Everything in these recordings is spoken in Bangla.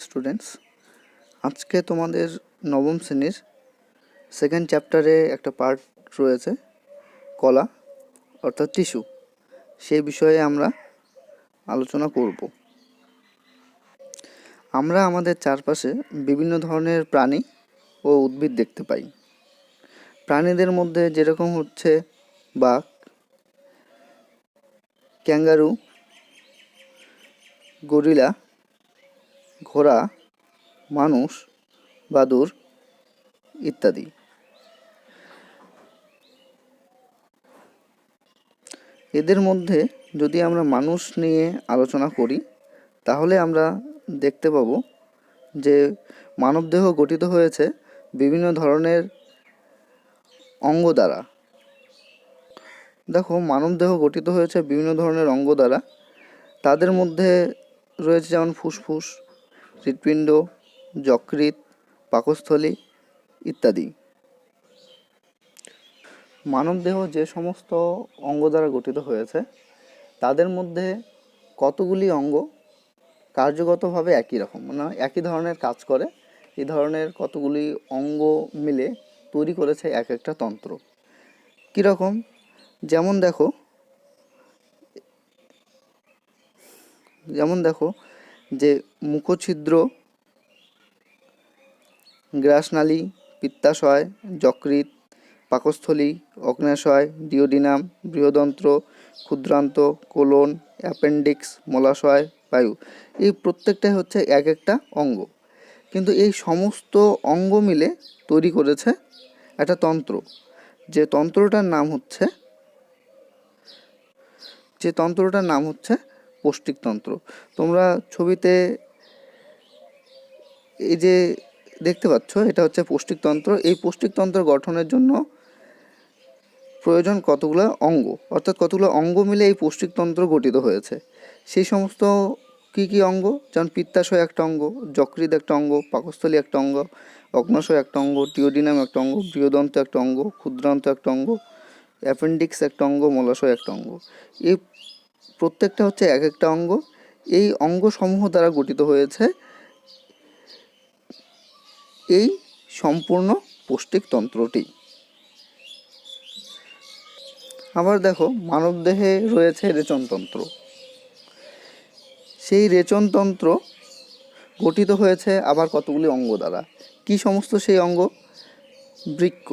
স্টুডেন্টস, আজকে তোমাদের নবম শ্রেণীর সেকেন্ড চ্যাপ্টারে একটা পার্ট রয়েছে কলা অর্থাৎ টিস্যু। সেই বিষয়ে আমরা আলোচনা করব। আমরা আমাদের চারপাশে বিভিন্ন ধরনের প্রাণী ও উদ্ভিদ দেখতে পাই। প্রাণীদের মধ্যে যেরকম হচ্ছে বাঘ, ক্যাঙ্গারু, গরিলা, ঘোড়া, মানুষ, বাদুড় ইত্যাদি। এদের মধ্যে যদি আমরা মানুষ নিয়ে আলোচনা করি তাহলে আমরা দেখতে পাব যে মানবদেহ গঠিত হয়েছে বিভিন্ন ধরনের অঙ্গ দ্বারা। দেখো, মানবদেহ গঠিত হয়েছে বিভিন্ন ধরনের অঙ্গ দ্বারা। তাদের মধ্যে রয়েছে যেমন ফুসফুস, হৃৎপিণ্ড, যকৃৎ, পাকস্থলী ইত্যাদি। মানবদেহ যে সমস্ত অঙ্গ দ্বারা গঠিত হয়েছে তাদের মধ্যে কতগুলি অঙ্গ কার্যগতভাবে একই রকম, মানে একই ধরনের কাজ করে। এই ধরনের কতগুলি অঙ্গ মিলে তৈরি করেছে এক একটা তন্ত্র। কীরকম? যেমন দেখো যে মুখছিদ্র, গ্রাসনালী, পিত্তাশয়, যকৃৎ, পাকস্থলী, অগ্ন্যাশয়, ডিওডিনাম, বৃহদন্ত্র, ক্ষুদ্রান্ত, কোলন, অ্যাপেন্ডিক্স, মলাশয়, বায়ু, এই প্রত্যেকটাই হচ্ছে এক একটা অঙ্গ। কিন্তু এই সমস্ত অঙ্গ মিলে তৈরি করেছে একটা তন্ত্র, যে তন্ত্রটার নাম হচ্ছে পৌষ্টিকতন্ত্র। তোমরা ছবিতে এই যে দেখতে পাচ্ছ, এটা হচ্ছে পৌষ্টিকতন্ত্র। এই পৌষ্টিকতন্ত্র গঠনের জন্য প্রয়োজন কতগুলো অঙ্গ, অর্থাৎ কতগুলো অঙ্গ মিলে এই পৌষ্টিকতন্ত্র গঠিত হয়েছে। সেই সমস্ত কী অঙ্গ? যেমন পিত্তাশয় একটা অঙ্গ, যকৃৎ একটা অঙ্গ, পাকস্থলী একটা অঙ্গ, অগ্ন্যাশয় একটা অঙ্গ, ডিওডিনাম একটা অঙ্গ, বৃহদন্ত্র একটা অঙ্গ, ক্ষুদ্রান্ত একটা অঙ্গ, অ্যাপেন্ডিক্স একটা অঙ্গ, মলাশয় একটা অঙ্গ। এই প্রত্যেকটা হচ্ছে এক একটা অঙ্গ। এই অঙ্গসমূহ দ্বারা গঠিত হয়েছে এই সম্পূর্ণ পৌষ্টিকতন্ত্রটি। আবার দেখো, মানবদেহে রয়েছে রেচনতন্ত্র। সেই রেচনতন্ত্র গঠিত হয়েছে আবার কতগুলি অঙ্গ দ্বারা। কি সমস্ত সেই অঙ্গ? বৃক্ক,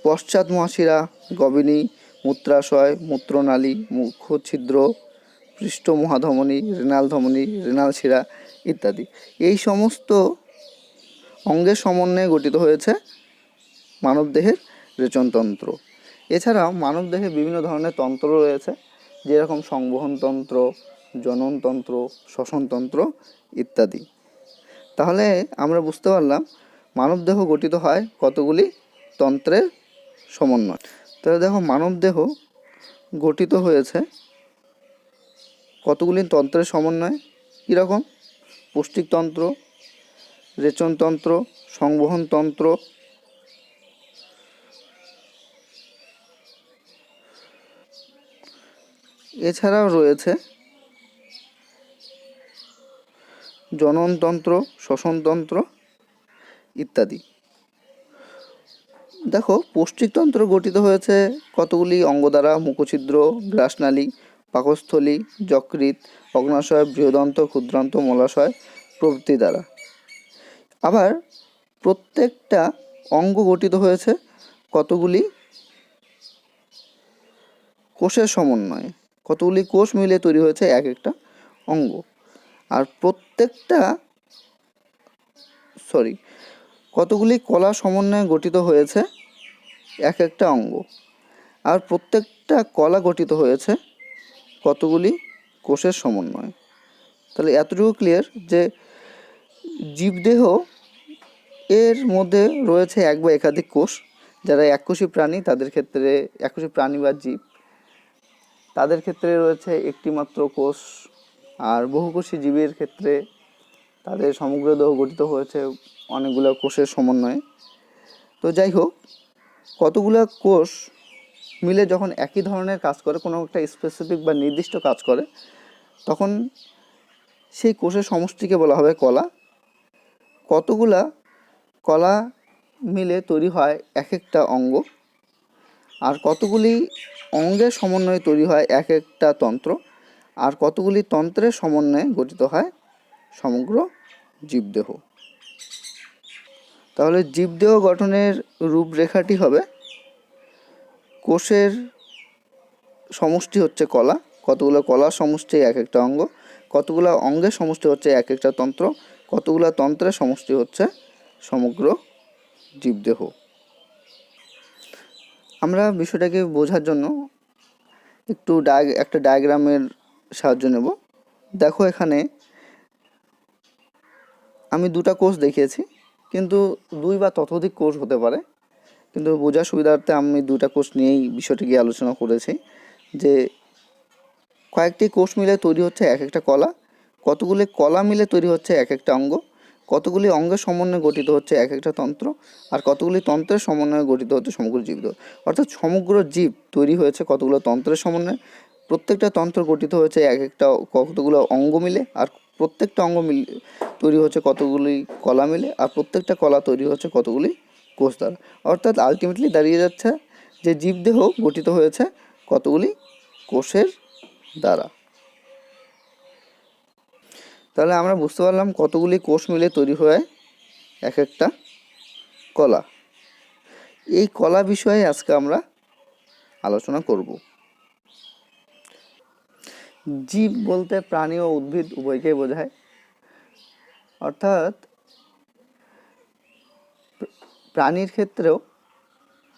পশ্চাৎ মহাশিরা, গবিনী, মূত্রাশয়, মূত্রনালী, মুখছিদ্র, পৃষ্ঠ মহাধমনী, রেনাল ধমনী, রেনাল শিরা ইত্যাদি। এই সমস্ত অঙ্গের সমন্বয়ে গঠিত হয়েছে মানবদেহের রেচনতন্ত্র। এছাড়াও মানবদেহে বিভিন্ন ধরনের তন্ত্র রয়েছে, যেরকম সংবহনতন্ত্র, জননতন্ত্র, শ্বসনতন্ত্র ইত্যাদি। তাহলে আমরা বুঝতে পারলাম মানবদেহ গঠিত হয় কতগুলি তন্ত্রের সমন্বয়। তাহলে দেখো, মানবদেহ গঠিত হয়েছে কতগুলি তন্ত্রের সমন্বয়। কীরকম? পৌষ্টিকতন্ত্র, রেচনতন্ত্র, সংবহনতন্ত্র, এছাড়াও রয়েছে জননতন্ত্র, শ্বসনতন্ত্র ইত্যাদি। দেখো, পৌষ্টিকতন্ত্র গঠিত হয়েছে কতগুলি অঙ্গ দ্বারা: মুখছিদ্র, গ্রাসনালী, পাকস্থলী, যকৃৎ, অগ্ন্যাশয়, বৃহদন্ত্র, ক্ষুদ্রান্ত, মলাশয় প্রভৃতি দ্বারা। আবার প্রত্যেকটা অঙ্গ গঠিত হয়েছে কতগুলি কোষের সমন্বয়ে। কতগুলি কোষ মিলে তৈরি হয়েছে এক একটা অঙ্গ। আর কতগুলি কলা সমন্বয়ে গঠিত হয়েছে এক একটা অঙ্গ। আর প্রত্যেকটা কলা গঠিত হয়েছে কতগুলি কোষের সমন্বয়ে। তাহলে এতটুকু ক্লিয়ার যে জীবদেহ এর মধ্যে রয়েছে এক বা একাধিক কোষ। যারা এককোষী প্রাণী, তাদের ক্ষেত্রে এককোষী প্রাণী বা জীব, তাদের ক্ষেত্রে রয়েছে একটি মাত্র কোষ। আর বহুকোষী জীবের ক্ষেত্রে তাদের সমগ্র দেহ গঠিত হয়েছে অনেকগুলো কোষের সমন্বয়ে। তো যাই হোক, কতগুলো কোষ মিলে যখন একই ধরনের কাজ করে, কোনো একটা স্পেসিফিক বা নির্দিষ্ট কাজ করে, তখন সেই কোষের সমষ্টিকে বলা হবে কলা। কতগুলা কলা মিলে তৈরি হয় এক একটা অঙ্গ, আর কতগুলি অঙ্গের সমন্বয়ে তৈরি হয় এক একটা তন্ত্র, আর কতগুলি তন্ত্রের সমন্বয়ে গঠিত হয় সমগ্র জীবদেহ। তাহলে জীবদেহ গঠনের রূপরেখাটি হবে কোষের সমষ্টি হচ্ছে কলা, কতগুলো কলার সমষ্টি এক একটা অঙ্গ, কতগুলো অঙ্গের সমষ্টি হচ্ছে এক একটা তন্ত্র, কতগুলো তন্ত্রের সমষ্টি হচ্ছে সমগ্র জীবদেহ। আমরা বিষয়টাকে বোঝার জন্য একটু একটা ডায়াগ্রামের সাহায্য নেব। দেখো এখানে আমি দুটা কোষ দেখিয়েছি, কিন্তু দুই বা ততোধিক কোষ হতে পারে, কিন্তু বোঝার সুবিধার্থে আমি দুটা কোষ নিয়েই বিষয়টিকে আলোচনা করেছি। যে কয়েকটি কোষ মিলে তৈরি হচ্ছে এক একটা কলা, কতগুলি কলা মিলে তৈরি হচ্ছে এক একটা অঙ্গ, কতগুলি অঙ্গের সমন্বয়ে গঠিত হচ্ছে এক একটা তন্ত্র, আর কতগুলি তন্ত্রের সমন্বয়ে গঠিত হচ্ছে সমগ্র জীবদেহ। অর্থাৎ সমগ্র জীব তৈরি হয়েছে কতগুলো তন্ত্রের সমন্বয়ে, প্রত্যেকটা তন্ত্র গঠিত হয়েছে এক একটা কতগুলো অঙ্গ মিলে, আর প্রত্যেকটা অঙ্গ মিলে তৈরি হচ্ছে কতগুলি কলা মিলে, আর প্রত্যেকটা কলা তৈরি হচ্ছে কতগুলি কোষ দ্বারা। অর্থাৎ আলটিমেটলি দাঁড়িয়ে যাচ্ছে যে জীবদেহ গঠিত হয়েছে কতগুলি কোষের দ্বারা। তাহলে আমরা বুঝতে পারলাম কতগুলি কোষ মিলে তৈরি হয় এক একটা কলা। এই কলা বিষয়ে আজকে আমরা আলোচনা করব। জীব বলতে প্রাণী ও উদ্ভিদ উভয়কেই বোঝায়। অর্থাৎ প্রাণীর ক্ষেত্রেও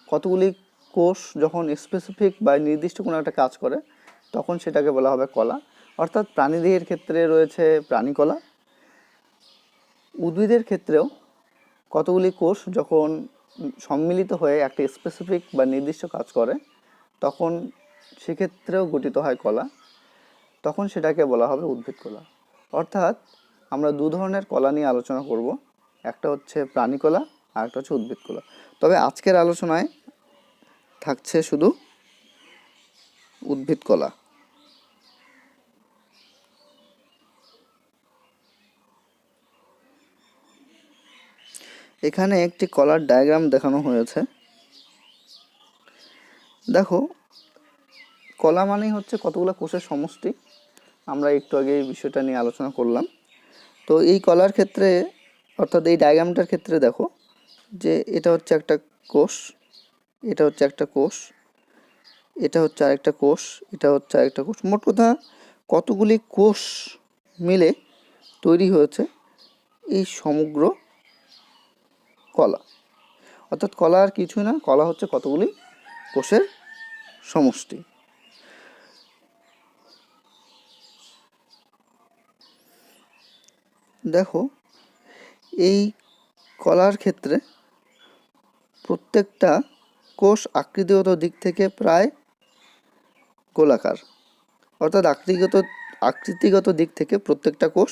কতগুলি কোষ যখন স্পেসিফিক বা নির্দিষ্ট কোনো একটা কাজ করে তখন সেটাকে বলা হবে কলা। অর্থাৎ প্রাণীদেহের ক্ষেত্রে রয়েছে প্রাণীকলা। উদ্ভিদের ক্ষেত্রেও কতগুলি কোষ যখন সম্মিলিত হয়ে একটা স্পেসিফিক বা নির্দিষ্ট কাজ করে তখন সেক্ষেত্রেও গঠিত হয় কলা, তখন সেটাকে বলা হবে উদ্ভিদ কলা। অর্থাৎ আমরা দু ধরনের কলা নিয়ে আলোচনা করব, একটা হচ্ছে প্রাণী কলা আর একটা হচ্ছে উদ্ভিদ কলা। তবে আজকের আলোচনায় থাকছে শুধু উদ্ভিদ কলা। এখানে একটি কলার ডায়াগ্রাম দেখানো হয়েছে। দেখো, কলা মানেই হচ্ছে কতগুলো কোষের সমষ্টি। আমরা একটু আগে এই বিষয়টা নিয়ে আলোচনা করলাম। তো এই কলার ক্ষেত্রে অর্থাৎ এই ডায়াগ্রামটার ক্ষেত্রে দেখো যে এটা হচ্ছে একটা কোষ, এটা হচ্ছে একটা কোষ, এটা হচ্ছে আরেকটা কোষ, এটা হচ্ছে আরেকটা কোষ। মোট কথা কতগুলি কোষ মিলে তৈরি হয়েছে এই সমগ্র কলা। অর্থাৎ কলা আর কিছু না, কলা হচ্ছে কতগুলি কোষের সমষ্টি। দেখো, এই কলার ক্ষেত্রে প্রত্যেকটা কোষ আকৃতিগত দিক থেকে প্রায় গোলাকার। অর্থাৎ আকৃতিগত দিক থেকে প্রত্যেকটা কোষ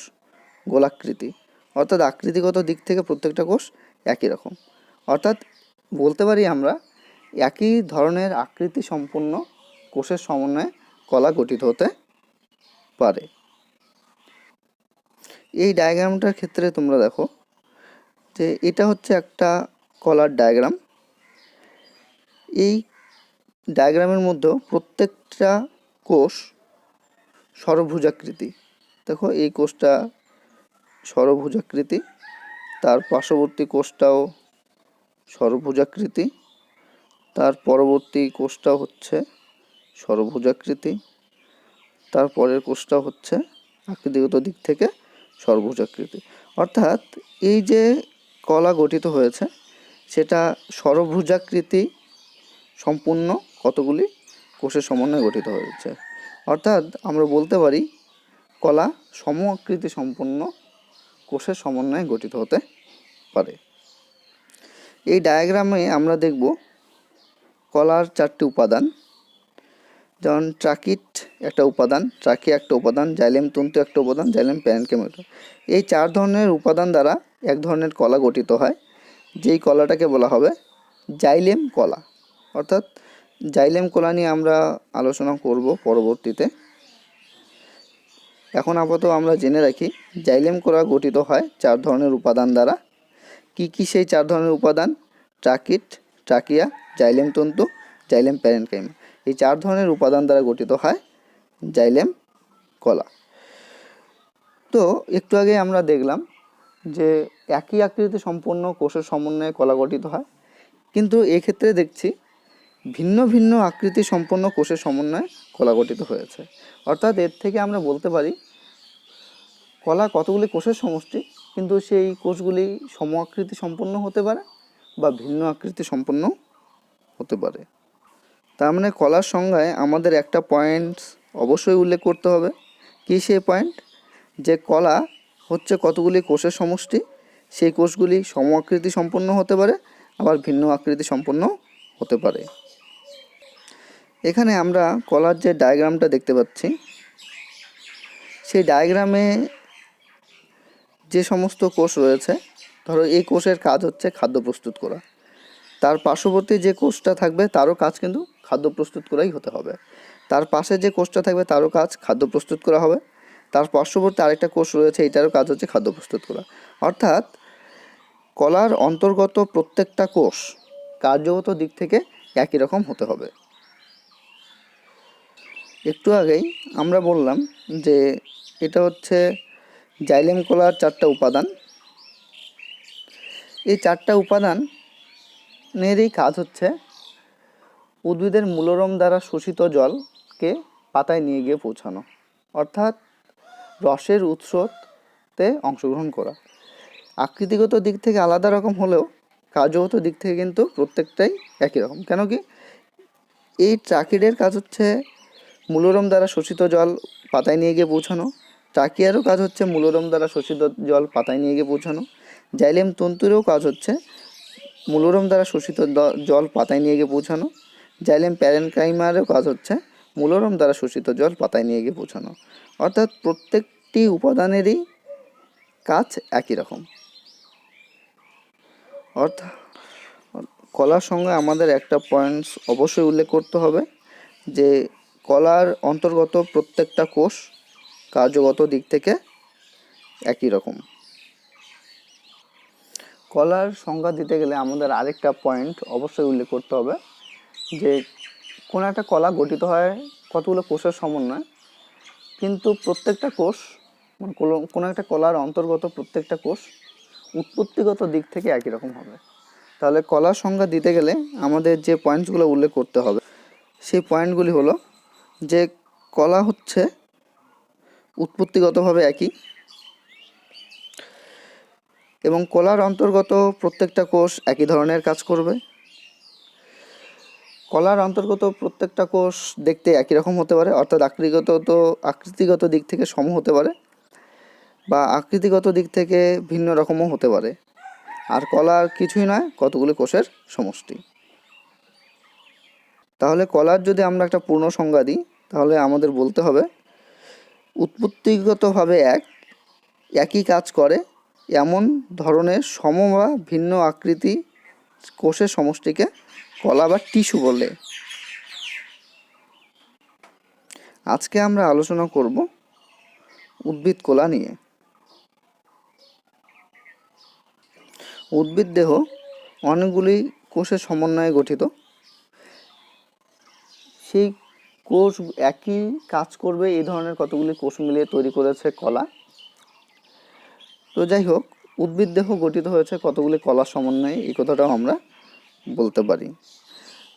গোলাকৃতি। অর্থাৎ আকৃতিগত দিক থেকে প্রত্যেকটা কোষ একই রকম। অর্থাৎ বলতে পারি আমরা একই ধরনের আকৃতি সম্পন্ন কোষের সমন্বয়ে কলা গঠিত হতে পারে। এই ডায়াগ্রামটার ক্ষেত্রে তোমরা দেখো যে এটা হচ্ছে একটা কলার ডায়াগ্রাম। এই ডায়াগ্রামের মধ্যেও প্রত্যেকটা কোষ ষড়ভুজাকৃতি। দেখো এই কোষটা ষড়ভুজাকৃতি, তার পার্শ্ববর্তী কোষটাও ষড়ভুজাকৃতি, তার পরবর্তী কোষটাও হচ্ছে ষড়ভুজাকৃতি, তার পরের কোষটাও হচ্ছে আকৃতিগত দিক থেকে ষড়ভুজাকৃতি। অর্থাৎ এই যে কলা গঠিত হয়েছে সেটা ষড়ভুজাকৃতি সম্পূর্ণ কতগুলি কোষের সমন্বয়ে গঠিত হয়েছে। অর্থাৎ আমরা বলতে পারি কলা সম আকৃতি সম্পন্ন কোষের সমন্বয়ে গঠিত হতে পারে। এই ডায়াগ্রামে আমরা দেখব কলার চারটি উপাদান, যেমন ট্রাকিট একটা উপাদান, ট্রাকি একটা উপাদান, জাইলেম তন্তু একটা উপাদান, জাইলেম প্যারেনকাইম। এই চার ধরনের উপাদান দ্বারা এক ধরনের কলা গঠিত হয়, যেই কলাটাকে বলা হবে জাইলেম কলা। অর্থাৎ জাইলেম কলা নিয়ে আমরা আলোচনা করব পরবর্তীতে। এখন আপাতত আমরা জেনে রাখি জাইলেম কোলা গঠিত হয় 4 ধরনের উপাদান দ্বারা। কি কি সেই 4 ধরনের উপাদান? ট্রাকিট, ট্রাকিয়া, জাইলেম তন্তু, জাইলেম প্যারেনকাইমা। এই 4 ধরনের উপাদান দ্বারা গঠিত হয় জাইলেম কলা। তো একটু আগে আমরা দেখলাম যে একই আকৃতি সম্পন্ন কোষের সমন্বয়ে কলা গঠিত হয়, কিন্তু এক্ষেত্রে দেখছি ভিন্ন ভিন্ন আকৃতি সম্পন্ন কোষের সমন্বয়ে কলা গঠিত হয়েছে। অর্থাৎ এর থেকে আমরা বলতে পারি কলা কতগুলি কোষের সমষ্টি, কিন্তু সেই কোষগুলি সম আকৃতি সম্পন্ন হতে পারে বা ভিন্ন আকৃতি সম্পন্ন হতে পারে। তার মানে কলার সংজ্ঞায় আমাদের একটা পয়েন্ট অবশ্যই উল্লেখ করতে হবে। কি সেই পয়েন্ট? যে কলা হচ্ছে কতগুলি কোষের সমষ্টি, সেই কোষগুলি সম আকৃতি সম্পন্ন হতে পারে আবার ভিন্ন আকৃতি সম্পন্ন হতে পারে। এখানে আমরা কলার যে ডায়াগ্রামটা দেখতে পাচ্ছি, সেই ডায়াগ্রামে যে সমস্ত কোষ রয়েছে, ধরো এই কোষের কাজ হচ্ছে খাদ্য প্রস্তুত করা, তার পার্শ্ববর্তী যে কোষটা থাকবে তারও কাজ কিন্তু খাদ্য প্রস্তুত করাই হতে হবে। তার পাশে যে কোষটা থাকবে তারও কাজ খাদ্য প্রস্তুত করা হবে। তার পার্শ্ববর্তী আরেকটা কোষ রয়েছে, এটারও কাজ হচ্ছে খাদ্য প্রস্তুত করা। অর্থাৎ কলার অন্তর্গত প্রত্যেকটা কোষ কার্যগত দিক থেকে একই রকম হতে হবে। একটু আগেই আমরা বললাম যে এটা হচ্ছে জাইলেম কলার 4টা উপাদান। এই 4টা উপাদানেরই কাজ হচ্ছে উদ্ভিদের মূলরম দ্বারা শোষিত জলকে পাতায় নিয়ে গিয়ে পৌঁছানো, অর্থাৎ রসের উৎসতে অংশগ্রহণ করা। আকৃতিগত দিক থেকে আলাদা রকম হলেও কার্যগত দিক থেকে কিন্তু প্রত্যেকটাই একই রকম। কেন কি? এই ট্রাকিডের কাজ হচ্ছে মূলরম দ্বারা শোষিত জল পাতায় নিয়ে গিয়ে পৌঁছানো, ট্রাকিয়ারও কাজ হচ্ছে মূলরম দ্বারা শোষিত জল পাতায় নিয়ে গিয়ে পৌঁছানো, জাইলেম তন্তুরও কাজ হচ্ছে মূলরম দ্বারা শোষিত জল পাতায় নিয়ে গিয়ে পৌঁছানো, জাইলেম প্যারেনকাইমারও কাজ হচ্ছে মূলরম দ্বারা শোষিত জল পাতায় নিয়ে গিয়ে পৌঁছানো। অর্থাৎ প্রত্যেকটি উপাদানেরই কাজ একই রকম। অর্থাৎ কলার সঙ্গে আমাদের একটা পয়েন্টস অবশ্যই উল্লেখ করতে হবে যে কলার অন্তর্গত প্রত্যেকটা কোষ কার্যগত দিক থেকে একই রকম। কলার সংজ্ঞা দিতে গেলে আমাদের আরেকটা পয়েন্ট অবশ্যই উল্লেখ করতে হবে যে কোনো একটা কলা গঠিত হয় কতগুলো কোষের সমন্বয়ে, কিন্তু প্রত্যেকটা কোষ মানে কোনো একটা কলার অন্তর্গত প্রত্যেকটা কোষ উৎপত্তিগত দিক থেকে একই রকম হবে। তাহলে কলার সংজ্ঞা দিতে গেলে আমাদের যে পয়েন্টসগুলো উল্লেখ করতে হবে সেই পয়েন্টগুলি হলো যে কলা হচ্ছে উৎপত্তিগতভাবে একই এবং কলার অন্তর্গত প্রত্যেকটা কোষ একই ধরনের কাজ করবে। কলার অন্তর্গত প্রত্যেকটা কোষ দেখতে একই রকম হতে পারে, অর্থাৎ আকৃতিগত দিক থেকে সম হতে পারে বা আকৃতিগত দিক থেকে ভিন্ন রকমও হতে পারে। আর কলার কিছুই নয়, কতগুলি কোষের সমষ্টি। তাহলে কলার যদি আমরা একটা পূর্ণ সংজ্ঞা দিই তাহলে আমাদের বলতে হবে উৎপত্তিগতভাবে একই কাজ করে এমন ধরনের সম বা ভিন্ন আকৃতি কোষের সমষ্টিকে কলা বা টিস্যু বলে। আজকে আমরা আলোচনা করব উদ্ভিদ কলা নিয়ে। উদ্ভিদ দেহ অনেকগুলি কোষের সমন্বয়ে গঠিত। সেই কোষ একই কাজ করবে এই ধরনের কতগুলি কোষ মিলিয়ে তৈরি করেছে কলা। তো যাই হোক, উদ্ভিদ দেহ গঠিত হয়েছে কতগুলি কলার সমন্বয়ে, এই কথাটাও আমরা বলতে পারি।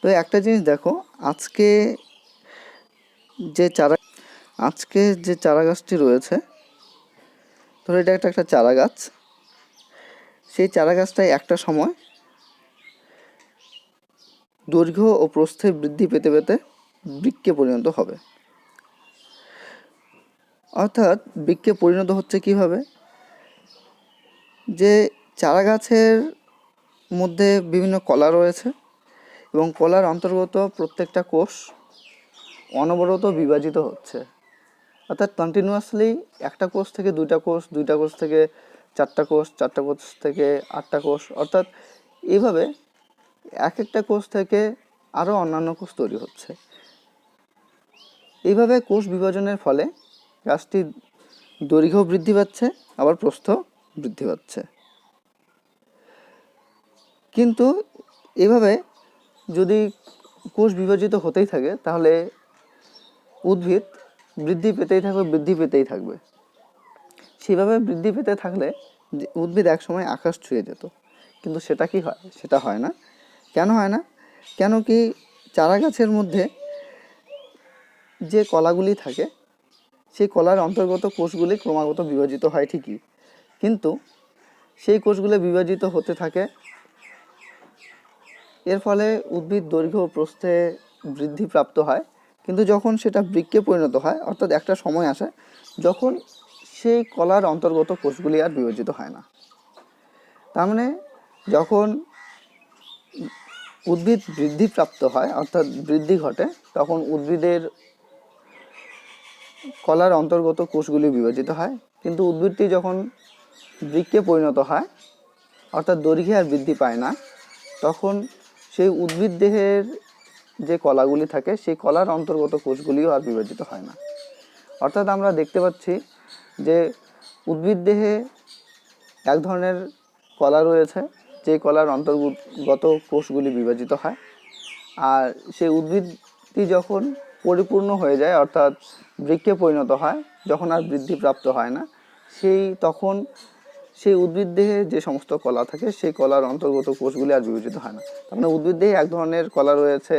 তো একটা জিনিস দেখো, আজকে যে চারা গাছটি রয়েছে, ধরো এটা একটা চারা গাছ। সেই চারা গাছটাই একটা সময় দৈর্ঘ্য ও প্রস্থে বৃদ্ধি পেতে পেতে বৃক্ষে পরিণত হবে। অর্থাৎ বৃক্ষে পরিণত হচ্ছে কিভাবে? যে চারা গাছের মধ্যে বিভিন্ন কলা রয়েছে এবং কলার অন্তর্গত প্রত্যেকটা কোষ অনবরত বিভাজিত হচ্ছে। অর্থাৎ কন্টিনিউয়াসলি একটা কোষ থেকে দুইটা কোষ, দুইটা কোষ থেকে চারটা কোষ, চারটা কোষ থেকে আটটা কোষ, অর্থাৎ এইভাবে এক একটা কোষ থেকে আরও অন্যান্য কোষ তৈরি হচ্ছে। এইভাবে কোষ বিভাজনের ফলে গাছটি দৈর্ঘ্য বৃদ্ধি পাচ্ছে, আবার প্রস্থ বৃদ্ধি পাচ্ছে। কিন্তু এভাবে যদি কোষ বিভাজিত হতেই থাকে তাহলে উদ্ভিদ বৃদ্ধি পেতেই থাকবে। সেভাবে বৃদ্ধি পেতে থাকলে উদ্ভিদ একসময় আকাশ ছুঁয়ে যেত, কিন্তু সেটা কি হয়? সেটা হয় না। কেন হয় না? কেন কি চারা গাছের মধ্যে যে কলাগুলি থাকে সেই কলার অন্তর্গত কোষগুলি ক্রমাগত বিভাজিত হয় ঠিকই, কিন্তু সেই কোষগুলো বিভাজিত হতে থাকে, এর ফলে উদ্ভিদ দৈর্ঘ্য ও প্রস্থে বৃদ্ধিপ্রাপ্ত হয়। কিন্তু যখন সেটা বৃক্ষে পরিণত হয়, অর্থাৎ একটা সময় আসে যখন সেই কলার অন্তর্গত কোষগুলি আর বিভাজিত হয় না। তার মানে যখন উদ্ভিদ বৃদ্ধিপ্রাপ্ত হয়, অর্থাৎ বৃদ্ধি ঘটে, তখন উদ্ভিদের কলার অন্তর্গত কোষগুলি বিভাজিত হয়। কিন্তু উদ্ভিদটি যখন বৃক্ষে পরিণত হয়, অর্থাৎ দৈর্ঘ্যে আর বৃদ্ধি পায় না, তখন সেই উদ্ভিদ দেহের যে কলাগুলি থাকে সেই কলার অন্তর্গত কোষগুলিও আর বিভাজিত হয় না। অর্থাৎ আমরা দেখতে পাচ্ছি যে উদ্ভিদ দেহে এক ধরনের কলা রয়েছে, যে কলার অন্তর্গত কোষগুলি বিভাজিত হয়, আর সেই উদ্ভিদটি যখন পরিপূর্ণ হয়ে যায়, অর্থাৎ বৃক্ষে পরিণত হয়, যখন আর বৃদ্ধিপ্রাপ্ত হয় না, তখন সেই উদ্ভিদ দেহে যে সমস্ত কলা থাকে সেই কলার অন্তর্গত কোষগুলি আর বিভাজিত হয় না। তার মানে উদ্ভিদ দেহে এক ধরনের কলা রয়েছে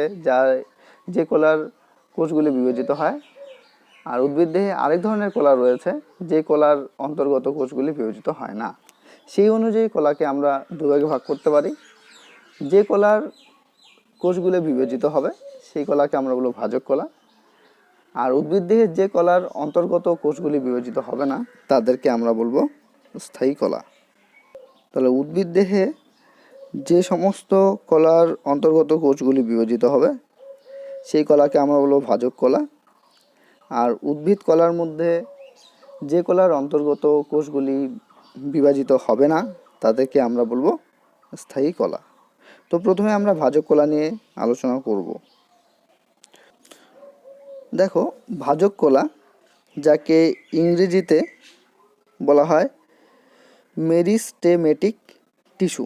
যে কলার কোষগুলি বিভাজিত হয়, আর উদ্ভিদ দেহে আরেক ধরনের কলা রয়েছে যে কলার অন্তর্গত কোষগুলি বিভাজিত হয় না। সেই অনুযায়ী কলাকে আমরা দুভাগে ভাগ করতে পারি। যে কলার কোষগুলো বিভাজিত হবে সেই কলাকে আমরা বলবো ভাজক কলা, আর উদ্ভিদ দেহে যে কলার অন্তর্গত কোষগুলি বিভাজিত হবে না তাদেরকে আমরা বলবো স্থায়ী কলা। তাহলে উদ্ভিদ দেহে যে সমস্ত কলার অন্তর্গত কোষগুলি বিভাজিত হবে সেই কলাকে আমরা বলবো ভাজক কলা, আর উদ্ভিদ কলার মধ্যে যে কলার অন্তর্গত কোষগুলি বিভাজিত হবে না তাদেরকে আমরা বলবো স্থায়ী কলা। তো প্রথমে আমরা ভাজক কলা নিয়ে আলোচনা করব। দেখো, ভাজক কলা, যাকে ইংরেজিতে বলা হয় মেরিস্টেমেটিক টিস্যু।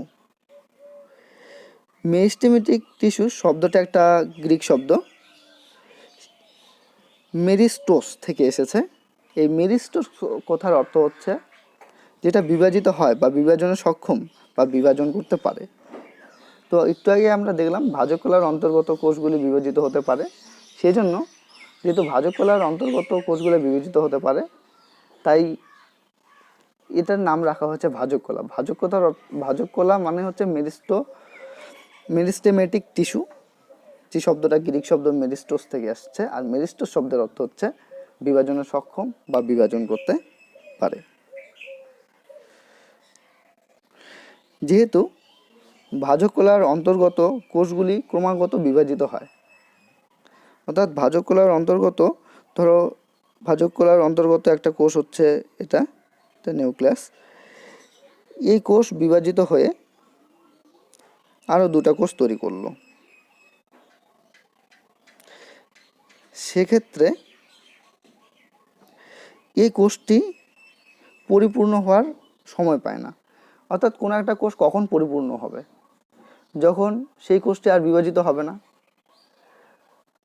মেরিস্টেমেটিক টিস্যু শব্দটা একটা গ্রিক শব্দ, মেরিস্টোস থেকে এসেছে। এই মেরিস্টোস কথার অর্থ হচ্ছে যেটা বিভাজিত হয় বা বিভাজনে সক্ষম বা বিভাজন করতে পারে। তো একটু আগে আমরা দেখলাম ভাজক কলার অন্তর্গত কোষগুলি বিভাজিত হতে পারে, সেই জন্য যেহেতু ভাজক কলার অন্তর্গত কোষগুলি বিভাজিত হতে পারে তাই এটার নাম রাখা হচ্ছে ভাজক কলা। ভাজক কলা মানে হচ্ছে মেরিস্টেমেটিক টিস্যু, যে শব্দটা গ্রিক শব্দ মেরিস্টোস থেকে আসছে, আর মেরিস্টোস শব্দের অর্থ হচ্ছে বিভাজনে সক্ষম বা বিভাজন করতে পারে। যেহেতু ভাজক কলার অন্তর্গত কোষগুলি ক্রমাগত বিভাজিত হয়, অর্থাৎ ভাজক কলার অন্তর্গত, ধরো ভাজক কলার অন্তর্গত একটা কোষ হচ্ছে এটা নিউক্লিয়াস, এই কোষ বিভাজিত হয়ে আরও দুটা কোষ তৈরি করলো। সেক্ষেত্রে এই কোষটি পরিপূর্ণ হওয়ার সময় পায় না। অর্থাৎ কোনো একটা কোষ কখন পরিপূর্ণ হবে? যখন সেই কোষটি আর বিভাজিত হবে না,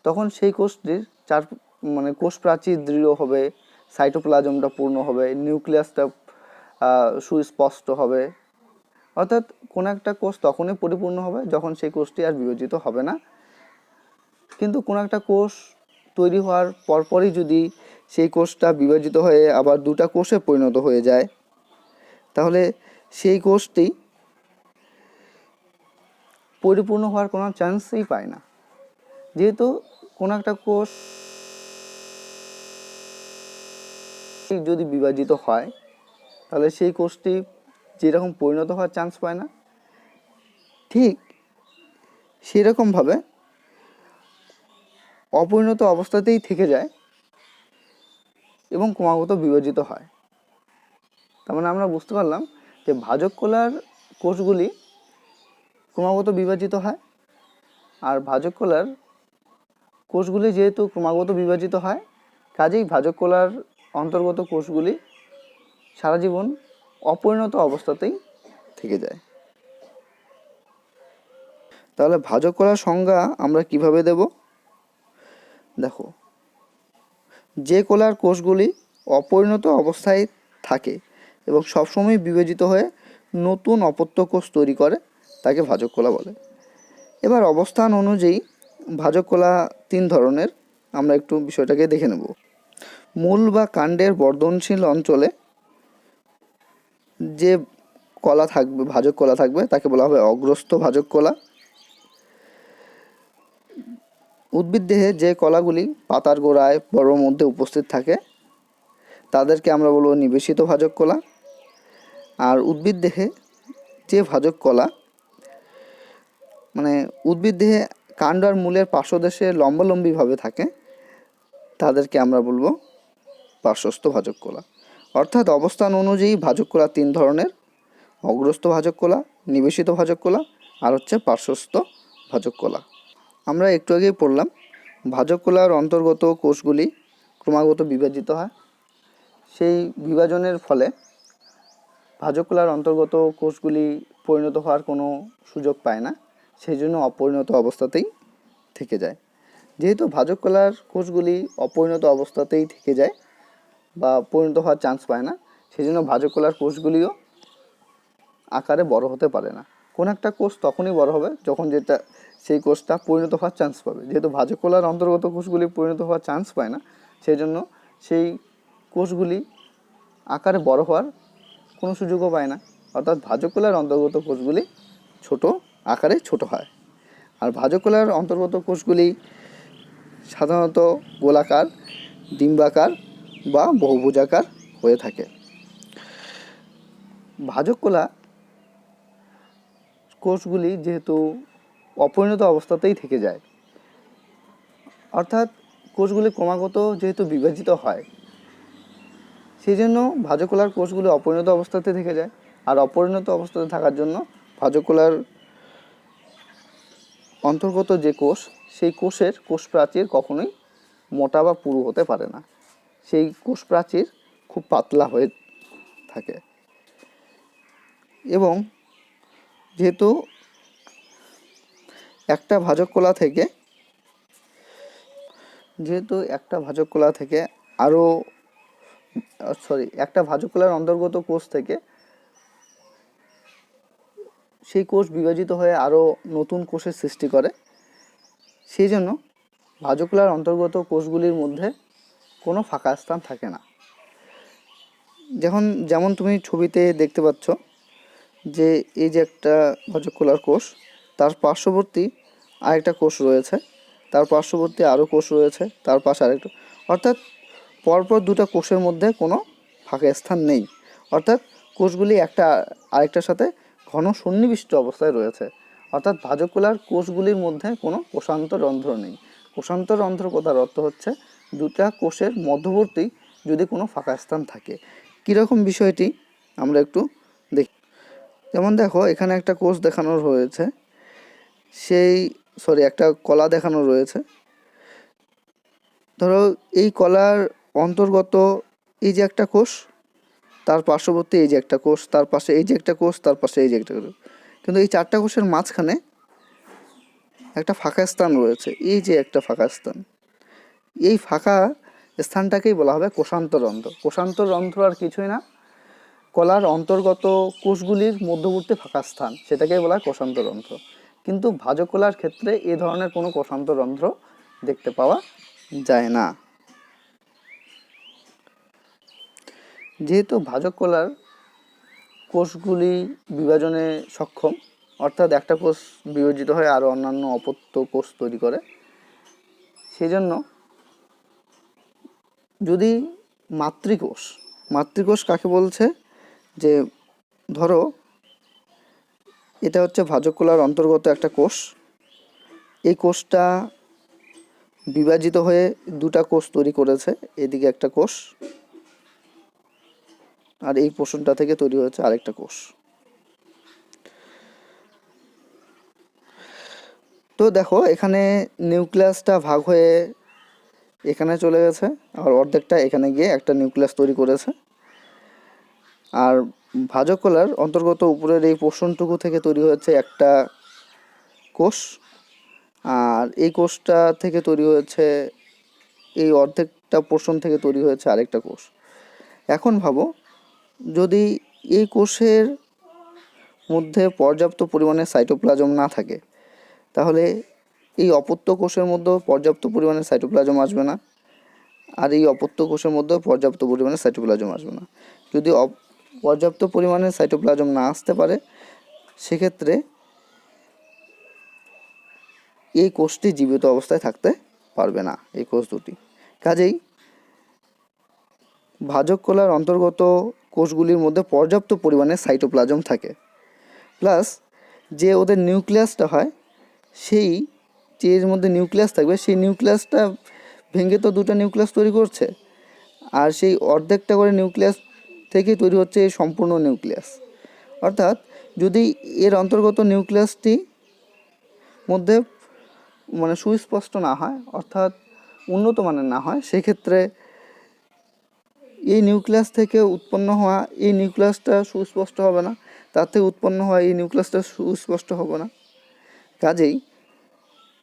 তখন সেই কোষটির কোষ প্রাচীর দৃঢ় হবে, সাইটোপ্লাজমটা পূর্ণ হবে, নিউক্লিয়াসটা সুস্পষ্ট হবে। অর্থাৎ কোনো একটা কোষ তখনই পরিপূর্ণ হবে যখন সেই কোষটি আর বিভাজিত হবে না। কিন্তু কোনো একটা কোষ তৈরি হওয়ার পরপরই যদি সেই কোষটা বিভাজিত হয়ে আবার দুটা কোষে পরিণত হয়ে যায়, তাহলে সেই কোষটি পরিপূর্ণ হওয়ার কোনো চান্সই পায় না। যেহেতু কোনো একটা কোষ যদি বিভাজিত হয় তাহলে সেই কোষটি যেরকম পরিণত হওয়ার চান্স পায় না, ঠিক সেরকমভাবে অপরিণত অবস্থাতেই থেকে যায় এবং ক্রমাগত বিভাজিত হয়। তার মানে আমরা বুঝতে পারলাম যে ভাজক কলার কোষগুলি ক্রমাগত বিভাজিত হয়, আর ভাজক কলার কোষগুলি যেহেতু ক্রমাগত বিভাজিত হয়, কাজেই ভাজক কলার অন্তর্গত কোষগুলি সারা জীবন অপরিণত অবস্থাতেই থেকে যায়। তাহলে ভাজক কলার সংজ্ঞা আমরা কিভাবে দেব? দেখো, যে কলার কোষগুলি অপরিণত অবস্থায় থাকে এবং সবসময় বিভাজিত হয়ে নতুন অপত্য কোষ তৈরি করে তাকে ভাজক কলা বলে। এবার অবস্থান অনুযায়ী ভাজক কলা 3 ধরনের, আমরা একটু বিষয়টাকে দেখে নেব। মূল বা কাণ্ডের বর্ধনশীল অঞ্চলে যে কলা থাকবে, ভাজক কলা থাকবে, তাকে বলা হবে অগ্রস্থ ভাজক কলা। উদ্ভিদ দেহে যে কলাগুলি পাতার গোড়ায় পর্বের মধ্যে উপস্থিত থাকে তাদেরকে আমরা বলবো নিবেশিত ভাজক কলা। আর উদ্ভিদ দেহে যে ভাজক কলা মানে উদ্ভিদ দেহে কাণ্ড আর মূলের পার্শ্বদেশে লম্বালম্বিভাবে থাকে তাদেরকে আমরা বলবো পার্শ্বস্থ ভাজক কলা। অর্থাৎ অবস্থান অনুযায়ী ভাজক কলা 3 ধরনের: অগ্রস্থ ভাজক কলা, নিবেশিত ভাজক কলা আর হচ্ছে পার্শ্বস্থ ভাজক কলা। আমরা একটু আগেই পড়লাম ভাজক কলার অন্তর্গত কোষগুলি ক্রমাগত বিভাজিত হয়। সেই বিভাজনের ফলে ভাজক কলার অন্তর্গত কোষগুলি পরিণত হওয়ার কোনো সুযোগ পায় না, সেই জন্য অপরিণত অবস্থাতেই থেকে যায়। যেহেতু ভাজক কলার কোষগুলি অপরিণত অবস্থাতেই থেকে যায় বা পরিণত হওয়ার চান্স পায় না, সেই জন্য ভাজক কলার কোষগুলিও আকারে বড় হতে পারে না। কোন একটা কোষ তখনই বড় হবে যখন সেই কোষটা পরিণত হওয়ার চান্স পাবে। যেহেতু ভাজক কলার অন্তর্গত কোষগুলি পরিণত হওয়ার চান্স পায় না, সেই জন্য সেই কোষগুলি আকারে বড় হওয়ার কোনো সুযোগও পায় না। অর্থাৎ ভাজক কলার অন্তর্গত কোষগুলি আকারে ছোট হয়। আর ভাজক কলার অন্তর্গত কোষগুলি সাধারণত গোলাকার, ডিম্বাকার বা বহুভুজাকার হয়ে থাকে। ভাজক কলা কোষগুলি যেহেতু অপরিণত অবস্থাতেই থেকে যায়, অর্থাৎ কোষগুলি ক্রমাগত যেহেতু বিভাজিত হয়, সেই জন্য ভাজক কলার কোষগুলি অপরিণত অবস্থাতে থেকে যায়। আর অপরিণত অবস্থাতে থাকার জন্য ভাজক কলার অন্তর্গত যে কোষ, সেই কোষের কোষ প্রাচীর কখনোই মোটা বা পুরু হতে পারে না। সেই কোষ প্রাচীর খুব পাতলা হয়ে থাকে। এবং যেহেতু একটা ভাজক কলা থেকে একটা ভাজক কলার অন্তর্গত কোষ থেকে সেই কোষ বিভাজিত হয়ে আরও নতুন কোষের সৃষ্টি করে, সেই জন্য ভাজক কলার অন্তর্গত কোষগুলির মধ্যে কোনো ফাঁকা স্থান থাকে না। যেমন তুমি ছবিতে দেখতে পাচ্ছ যে এই যে একটা ভাজক কলার কোষ, তার পার্শ্ববর্তী আরেকটা কোষ রয়েছে, তার পার্শ্ববর্তী আরও কোষ রয়েছে, তার পাশে আরেকটা, অর্থাৎ পরপর দুটো কোষের মধ্যে কোনো ফাঁকা স্থান নেই। অর্থাৎ কোষগুলি একটা আরেকটার সাথে ঘন সন্নিবিষ্ট অবস্থায় রয়েছে। অর্থাৎ ভাজক কলার কোষগুলির মধ্যে কোনো কোষান্তরন্ধ্র নেই। কোষান্তরন্ধ্র কথার অর্থ হচ্ছে দুটা কোষের মধ্যবর্তী যদি কোনো ফাঁকা স্থান থাকে। কীরকম বিষয়টি আমরা একটু দেখি। যেমন দেখো, এখানে একটা কোষ দেখানো রয়েছে, একটা কলা দেখানো রয়েছে। ধরো এই কলার অন্তর্গত এই যে একটা কোষ, তার পার্শ্ববর্তী এই যে একটা কোষ, তার পাশে এই যে একটা কোষ, তার পাশে এই যে একটা কোষ, কিন্তু এই 4টা কোষের মাঝখানে একটা ফাঁকা স্থান রয়েছে। এই যে একটা ফাঁকা স্থান, এই ফাঁকা স্থানটাকেই বলা হবে কোষান্তরন্ধ্র। কোষান্তরন্ধ্র আর কিছুই না, কলার অন্তর্গত কোষগুলির মধ্যবর্তী ফাঁকা স্থান, সেটাকেই বলা হয় কোষান্তরন্ধ্র। কিন্তু ভাজক কলার ক্ষেত্রে এ ধরনের কোনো কোষান্তরন্ধ্র দেখতে পাওয়া যায় না। যেহেতু ভাজক কলার কোষগুলি বিভাজনে সক্ষম, অর্থাৎ একটা কোষ বিভাজিত হয়ে আরও অন্যান্য অপত্য কোষ তৈরি করে, সেই জন্য যদি মাতৃকোষ কাকে বলছে, যে ধরো এটা হচ্ছে ভাজক কলার অন্তর্গত একটা কোষ, এই কোষটা বিভাজিত হয়ে দুটা কোষ তৈরি করেছে, এদিকে একটা কোষ আর এই পোষণটা থেকে তৈরি হয়েছে আরেকটা কোষ। তো দেখো, এখানে নিউক্লিয়াসটা ভাগ হয়ে এখানে চলে গেছে, আর অর্ধেকটা এখানে গিয়ে একটা নিউক্লিয়াস তৈরি করেছে। আর ভাজক কলার অন্তর্গত উপরের এই পোর্শনটুকু থেকে তৈরি হয়েছে একটা কোষ, আর এই কোষটা থেকে তৈরি হয়েছে, এই অর্ধেকটা পোর্শন থেকে তৈরি হয়েছে আরেকটা কোষ। এখন ভাবো, যদি এই কোষের মধ্যে পর্যাপ্ত পরিমাণে সাইটোপ্লাজম না থাকে, তাহলে এই অপত্য কোষের মধ্যেও পর্যাপ্ত পরিমাণে সাইটোপ্লাজম আসবে না, আর এই অপত্য কোষের মধ্যেও পর্যাপ্ত পরিমাণে সাইটোপ্লাজম আসবে না। যদি পর্যাপ্ত পরিমাণে সাইটোপ্লাজম না আসতে পারে, সেক্ষেত্রে এই কোষটি জীবিত অবস্থায় থাকতে পারবে না, এই কোষ দুটি। কাজেই ভাজক কলার অন্তর্গত কোষগুলির মধ্যে পর্যাপ্ত পরিমাণে সাইটোপ্লাজম থাকে, প্লাস যে ওদের নিউক্লিয়াসটা হয়, সেই যে এর মধ্যে নিউক্লিয়াস থাকবে, সেই নিউক্লিয়াসটা ভেঙে তো দুটো নিউক্লিয়াস তৈরি করছে, আর সেই অর্ধেকটা করে নিউক্লিয়াস থেকেই তৈরি হচ্ছে এই সম্পূর্ণ নিউক্লিয়াস। অর্থাৎ যদি এর অন্তর্গত নিউক্লিয়াসটি মধ্যে মানে সুস্পষ্ট না হয়, অর্থাৎ উন্নত মানের না হয়, সেক্ষেত্রে এই নিউক্লিয়াস থেকে উৎপন্ন হওয়া এই নিউক্লিয়াসটা সুস্পষ্ট হবে না, তার থেকে উৎপন্ন হওয়া এই নিউক্লিয়াসটা সুস্পষ্ট হবে না। কাজেই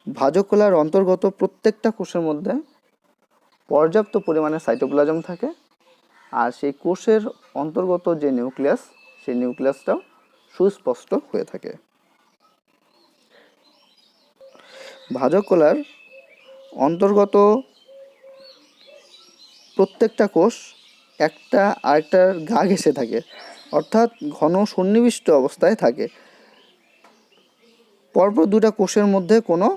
ভাজক কলার অন্তর্গত প্রত্যেকটা কোষের মধ্যে পর্যাপ্ত পরিমাণে সাইটোপ্লাজম থাকে, আর সেই কোষের অন্তর্গত যে নিউক্লিয়াস, সেই নিউক্লিয়াসটাও সুস্পষ্ট হয়ে থাকে। ভাজক কলার অন্তর্গত প্রত্যেকটা কোষ একটা আরেকটার গা ঘেঁষে থাকে, অর্থাৎ ঘন সন্নিবিষ্ট অবস্থায় থাকে। পরপর দুটা কোষের মধ্যে কোনো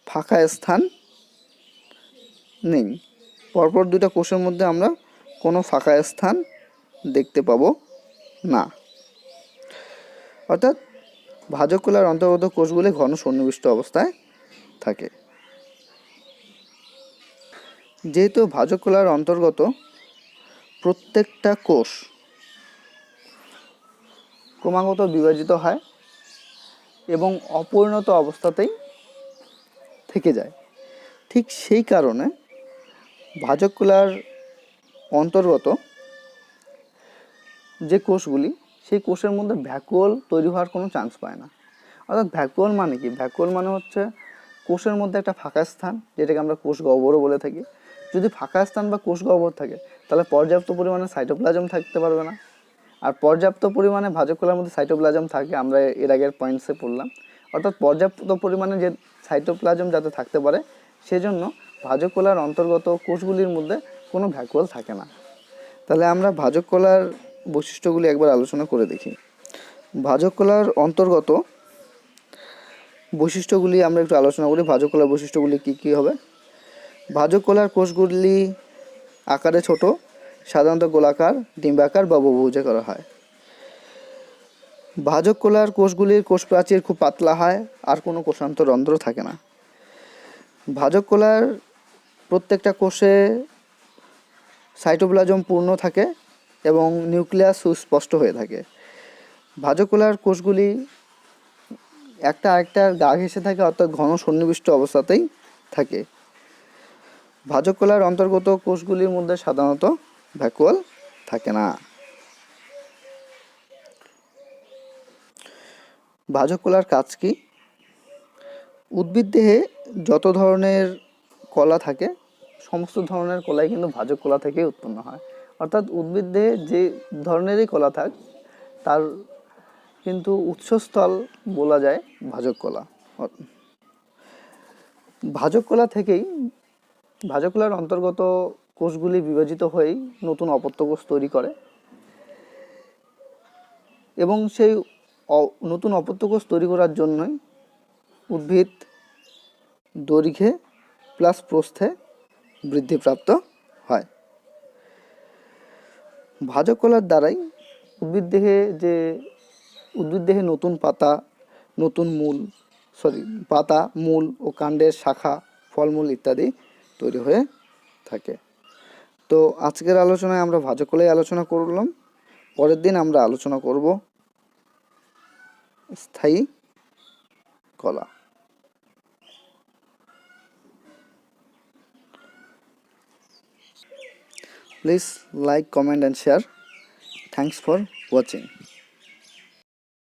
ফাঁকা স্থান নেই। পরপর দুটা কোষের মধ্যে আমরা কোনো ফাঁকা স্থান দেখতে পাবো না। অর্থাৎ ভাজক কলার অন্তর্গত কোষগুলি ঘন সন্নিবিষ্ট অবস্থায় থাকে। যেহেতু ভাজক কলার অন্তর্গত প্রত্যেকটা কোষ ক্রমাগত বিভাজিত হয় এবং অপরিণত অবস্থাতেই থেকে যায়, ঠিক সেই কারণে ভাজক কলার অন্তর্গত যে কোষগুলি, সেই কোষের মধ্যে ভ্যাকুয়াল তৈরি হওয়ার কোনো চান্স পায় না। অর্থাৎ ভ্যাকুয়াল মানে কি? ভ্যাকুয়াল মানে হচ্ছে কোষের মধ্যে একটা ফাঁকা স্থান, যেটাকে আমরা কোষ গহ্বরও বলে থাকি। যদি ফাঁকা স্থান বা কোষ গহ্বর থাকে, তাহলে পর্যাপ্ত পরিমাণে সাইটোপ্লাজম থাকতে পারবে না। আর পর্যাপ্ত পরিমাণে ভাজক কলার মধ্যে সাইটোপ্লাজম থাকে, আমরা এর আগের পয়েন্টসে পড়লাম। অর্থাৎ পর্যাপ্ত পরিমাণে যে সাইটোপ্লাজম যাতে থাকতে পারে, সেজন্য ভাজক কলার অন্তর্গত কোষগুলির মধ্যে কোনো ভ্যাকুয়াল থাকে না। তাহলে আমরা ভাজক কলার বৈশিষ্ট্যগুলি একবার আলোচনা করে দেখি। ভাজক কলার অন্তর্গত বৈশিষ্ট্যগুলি আমরা একটু আলোচনা করি। ভাজক কলার বৈশিষ্ট্যগুলি কী কী হবে? ভাজক কলার কোষগুলি আকারে ছোট, সাধারণত গোলাকার, ডিম্বাকার বা বহুভুজাকার হয়। ভাজক কলার কোষগুলির কোষ প্রাচীর খুব পাতলা হয়, আর কোনো কোষান্তরন্ধ্র থাকে না। ভাজক কলার প্রত্যেকটা কোষে সাইটোপ্লাজম পূর্ণ থাকে এবং নিউক্লিয়াস সুস্পষ্ট হয়ে থাকে। ভাজক কলার কোষগুলি একটা আরেকটার গা ঘেঁষে থাকে, অর্থাৎ ঘন সন্নিবিষ্ট অবস্থাতেই থাকে। ভাজক কলার অন্তর্গত কোষগুলির মধ্যে সাধারণত ভ্যাকুয়াল থাকে না। ভাজক কলার কাজ কি? উদ্ভিদ দেহে যত ধরনের কলা থাকে, সমস্ত ধরনের কলাই কিন্তু ভাজক কলা থেকেই উৎপন্ন হয়। অর্থাৎ উদ্ভিদ দেহে যে ধরনেরই কলা থাক, তার কিন্তু উৎসস্থল বলা যায় ভাজক কলা। ভাজক কলা থেকেই, ভাজক কলার অন্তর্গত কোষগুলি বিভাজিত হয়েই নতুন অপত্য কোষ তৈরি করে, এবং সেই নতুন অপত্য কোষ তৈরি করার জন্যই উদ্ভিদ দৈর্ঘ্যে প্লাস প্রস্থে বৃদ্ধিপ্রাপ্ত হয়। ভাজক কলার দ্বারাই উদ্ভিদ দেহে নতুন পাতা, নতুন পাতা, মূল ও কাণ্ডের শাখা, ফলমূল ইত্যাদি তৈরি হয়ে থাকে। তো আজকের আলোচনায় আমরা ভাজক কলাই আলোচনা করলাম। পরের দিন আমরা আলোচনা করব স্থায়ী কলা। Please like, comment and share. Thanks for watching.